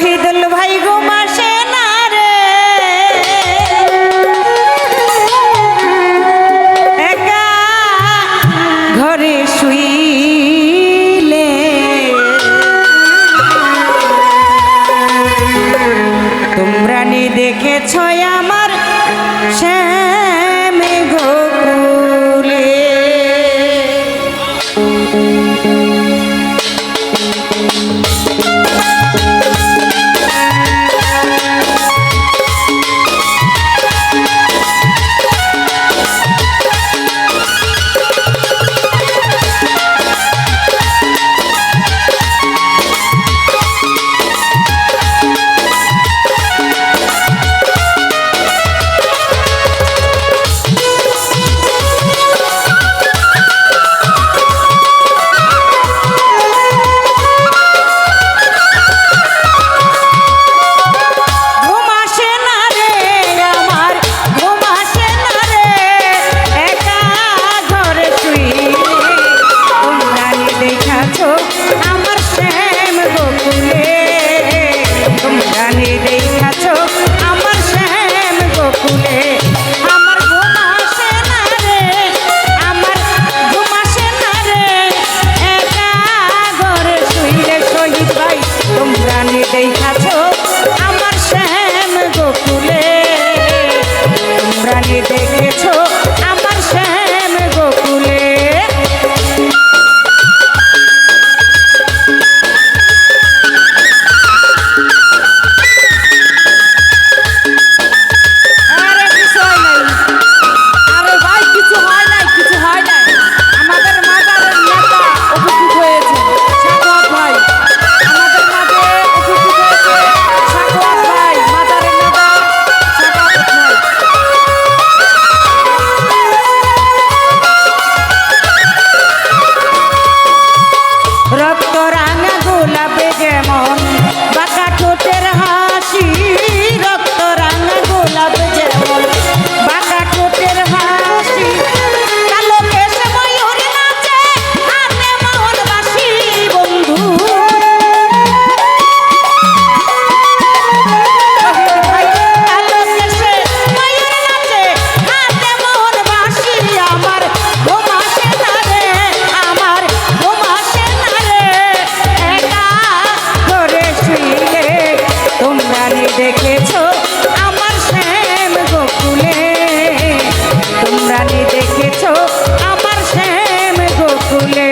শহীদুল ভাই ঘুমাসে না রে, একা ঘরে শুইলে তোমরা নি দেখেছ আমার শ্যামে গোকুলে। দেখেছো আমার শ্যাম গোকুলে। আরে কিছু হয় নাই, আরে ভাই কিছু হয় নাই, কিছু হয় নাই। আমাদের মাজারের নেতা উপস্থিত হয়েছে সাকোয়াত ভাই, আমাদের মাঝে উপস্থিত হয়েছে সাকোয়াত ভাই, মাজারের নেতা সাকোয়াত ভাই। রক্ত রাঙা গোলাপে যেমন বাঁকা ঠোঁটের হাসি, রক্ত রাঙা গোলাপে যেমন বাঁকা ঠোঁটের হাসি, কালো কেশে ময়ূর নাচে হাতে মোহন বাঁশি বন্ধু। কালো কেশে ময়ূর নাচে হাতে মোহন বাঁশি, আমার ঘুম আসে না রে, আমার ঘুম আসে না রে, একা ঘরে শুইলে তোমরা নি দেখেছো আমার শ্যাম গোকুলে, তোমরা নি দেখেছো আমার শ্যাম গোকুলে।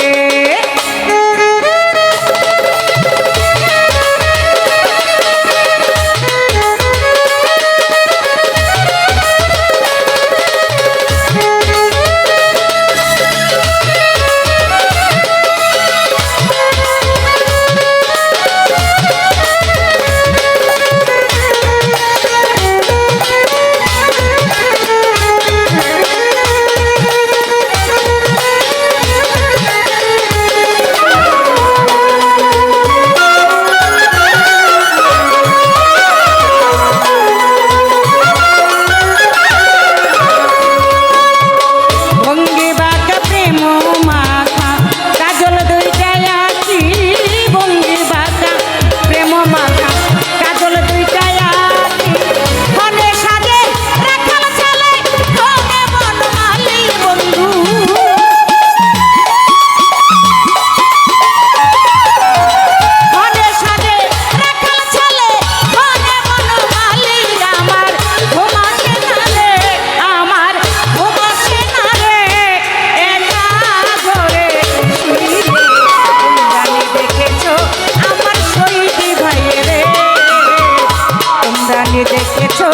দেখেছো